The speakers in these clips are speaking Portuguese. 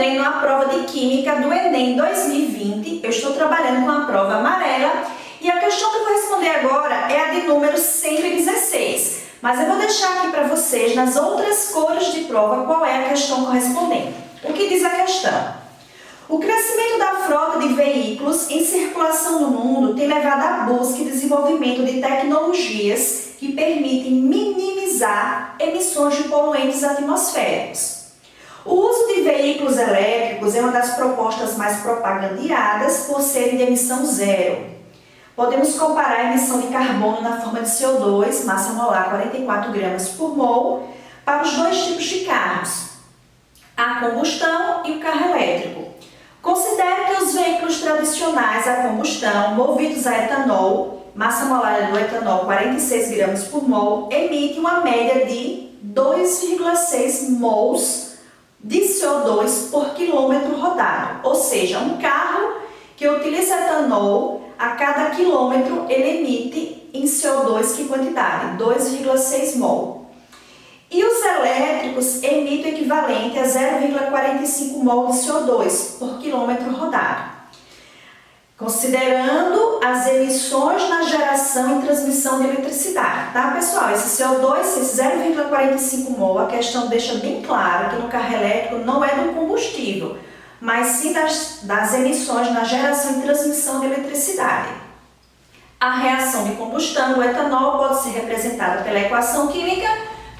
respondendo a prova de Química do Enem 2020. Eu estou trabalhando com a prova amarela e a questão que eu vou responder agora é a de número 116. Mas eu vou deixar aqui para vocês, nas outras cores de prova, qual é a questão correspondente. O que diz a questão? O crescimento da frota de veículos em circulação no mundo tem levado à busca e desenvolvimento de tecnologias que permitem minimizar emissões de poluentes atmosféricos. O uso de veículos elétricos é uma das propostas mais propagandeadas por serem de emissão zero. Podemos comparar a emissão de carbono na forma de CO2, massa molar 44 gramas por mol, para os dois tipos de carros, a combustão e o carro elétrico. Considere que os veículos tradicionais a combustão, movidos a etanol, massa molar do etanol 46 gramas por mol, emitem uma média de 2,6 mols de CO2 por quilômetro rodado. Ou seja, um carro que utiliza etanol, a cada quilômetro ele emite em CO2 que quantidade? 2,6 mol. E os elétricos emitem o equivalente a 0,45 mol de CO2 por quilômetro rodado. Considerando as emissões na geração e transmissão de eletricidade, tá, pessoal? Esse CO2, esse 0,45 mol, a questão deixa bem claro que no carro elétrico não é do combustível, mas sim das emissões na geração e transmissão de eletricidade. A reação de combustão do etanol pode ser representada pela equação química,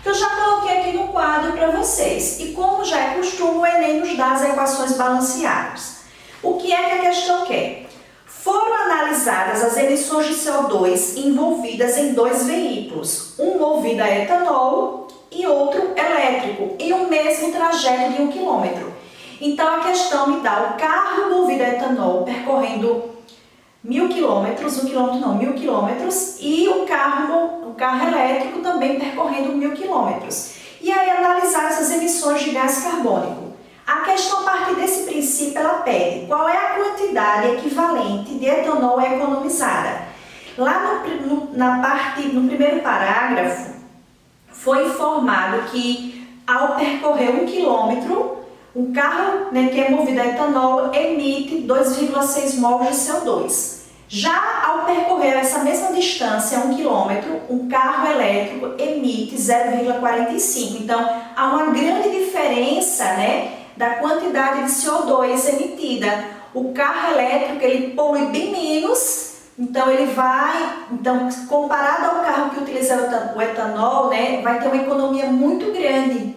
que eu já coloquei aqui no quadro para vocês. E como já é costume, o Enem nos dá as equações balanceadas. O que é que a questão quer? Foram analisadas as emissões de CO2 envolvidas em dois veículos, um movido a etanol e outro elétrico, em um mesmo trajeto de 1 km. Então a questão me dá o carro movido a etanol percorrendo 1.000 km, 1 km, e o carro elétrico também percorrendo 1.000 km. E aí analisar essas emissões de gás carbônico. A questão, a partir desse princípio, ela pede qual é a quantidade equivalente de etanol economizada. Lá no primeiro parágrafo, foi informado que ao percorrer 1 km, um carro, que é movido a etanol emite 2,6 mols de CO2. Já ao percorrer essa mesma distância, 1 km, um carro elétrico emite 0,45. Então, há uma grande diferença, da quantidade de CO2 emitida. O carro elétrico, ele polui bem menos, então comparado ao carro que utiliza o etanol, vai ter uma economia muito grande.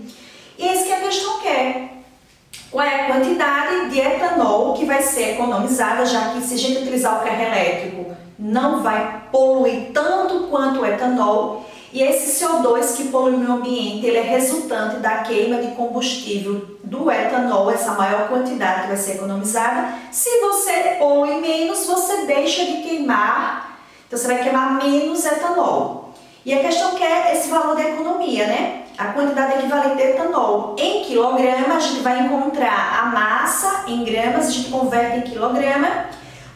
E é isso que a questão quer. Qual é a quantidade de etanol que vai ser economizada, já que se a gente utilizar o carro elétrico, não vai poluir tanto quanto o etanol. E esse CO2 que polui o meio ambiente, ele é resultante da queima de combustível do etanol, essa maior quantidade que vai ser economizada. Se você polui menos, você deixa de queimar, então você vai queimar menos etanol. E a questão que é esse valor da economia, a quantidade equivalente de etanol. Em quilograma, a gente vai encontrar a massa, em gramas, a gente converte em quilograma,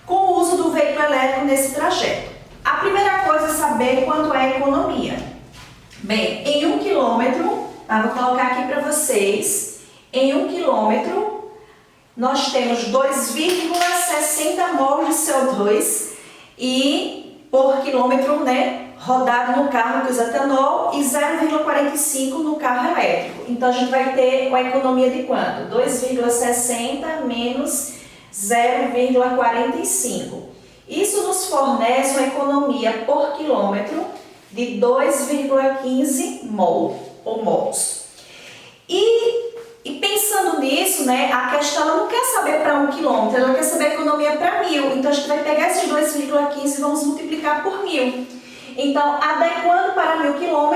com o uso do veículo elétrico nesse trajeto. A primeira coisa é saber quanto é a economia. Bem, em 1 km, vou colocar aqui para vocês, em 1 km, nós temos 2,60 mols de CO2 e por quilômetro, rodado no carro que usa etanol e 0,45 no carro elétrico. Então a gente vai ter uma economia de quanto? 2,60 menos 0,45. Isso nos fornece uma economia por quilômetro de 2,15 mol ou mols. E pensando nisso, a questão ela não quer saber para 1 km, ela quer saber a economia para 1.000. Então a gente vai pegar esses 2,15 e vamos multiplicar por 1.000. Então, adequando para 1.000 km,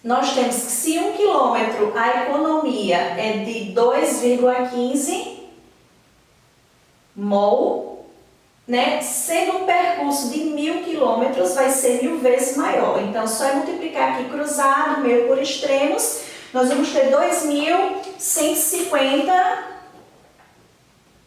nós temos que se 1 km a economia é de 2,15 mol, sendo um percurso de 1.000 km, vai ser 1.000 vezes maior. Então, só é multiplicar aqui cruzado, meio por extremos, nós vamos ter 2.150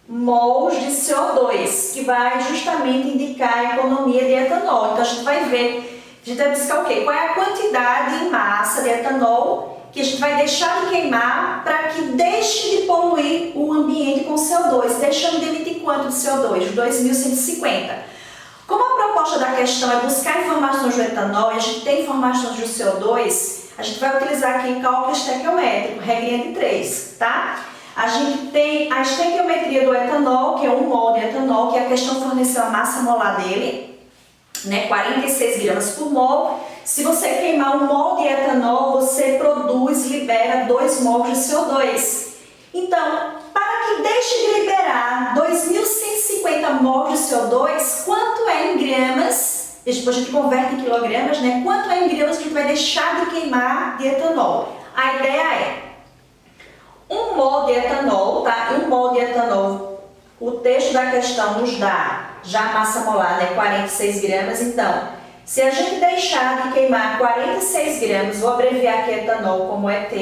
mols de CO2, que vai justamente indicar a economia de etanol. Então, a gente vai ver, a gente vai buscar o quê? Qual é a quantidade em massa de etanol que a gente vai deixar de queimar para que deixe de poluir o ambiente com CO2, deixando de emitir quanto de CO2? 2.150. Como a proposta da questão é buscar informações do etanol e a gente tem informações do CO2, a gente vai utilizar aqui cálculo estequiométrico, regrinha de 3, tá? A gente tem a estequiometria do etanol, que é 1 mol de etanol, que a questão forneceu a massa molar dele, né, 46 gramas por mol. Se você queimar 1 mol de etanol, você produz, libera 2 mols de CO2. Então, para que deixe de liberar 2.150 mols de CO2, quanto é em gramas, depois a gente converte em quilogramas, né? Quanto é em gramas que a gente vai deixar de queimar de etanol? A ideia é 1 mol de etanol, tá? 1 mol de etanol, o texto da questão nos dá já a massa molar, né? 46 gramas, então, se a gente deixar de queimar 46 gramas, vou abreviar aqui etanol como ET,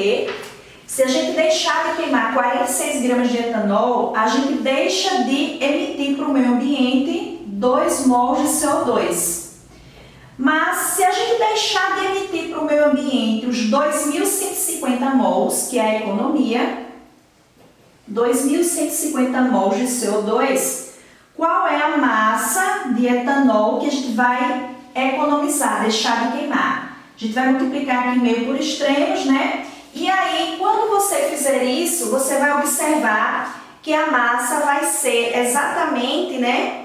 se a gente deixar de queimar 46 gramas de etanol, a gente deixa de emitir para o meio ambiente 2 mols de CO2. Mas se a gente deixar de emitir para o meio ambiente os 2.150 mols, que é a economia, 2.150 mols de CO2, qual é a massa de etanol que a gente vai economizar, deixar de queimar? A gente vai multiplicar aqui meio por extremos, né? E aí, quando você fizer isso, você vai observar que a massa vai ser exatamente, né,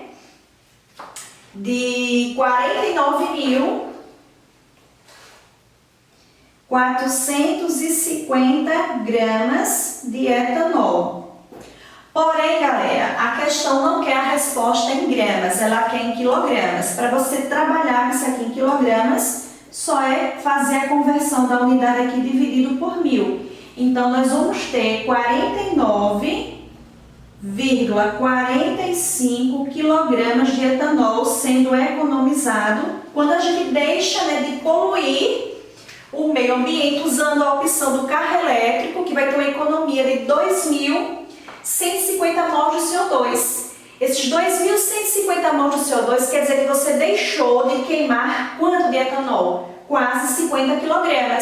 de 49.450 gramas de etanol. Porém, galera, a questão não quer a resposta em gramas, ela quer em quilogramas. Para você trabalhar com isso aqui em quilogramas, só é fazer a conversão da unidade aqui dividido por 1000. Então, nós vamos ter 49,45 kg de etanol sendo economizado quando a gente deixa, né, de poluir o meio ambiente usando a opção do carro elétrico, que vai ter uma economia de 2.150 mols de CO2. Esses 2.150 mols de CO2 quer dizer que você deixou de queimar quanto de etanol? Quase 50 kg.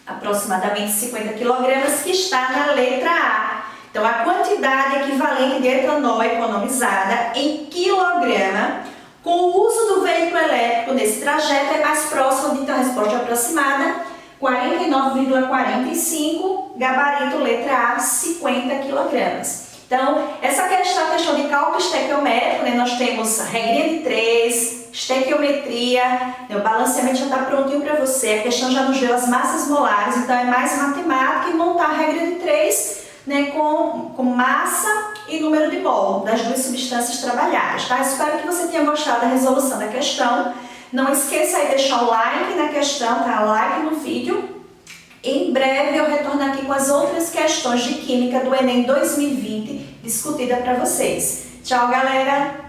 Aproximadamente 50 kg, que está na letra A. Então, a quantidade equivalente de etanol economizada em quilograma com o uso do veículo elétrico nesse trajeto é mais próximo de, então, a resposta aproximada, 49,45, gabarito letra A, 50 kg. Então, essa questão é a questão de cálculo estequiométrico, né? Nós temos a regrinha de 3, estequiometria, né? O balanceamento já está prontinho para você, a questão já nos deu as massas molares, então é mais matemática e montar a regra de 3, né? com massa e número de mol das duas substâncias trabalhadas, tá? Espero que você tenha gostado da resolução da questão. Não esqueça aí de deixar o like na questão, tá? Like no vídeo. Em breve eu retorno aqui com as outras questões de Química do Enem 2020 discutida para vocês. Tchau, galera!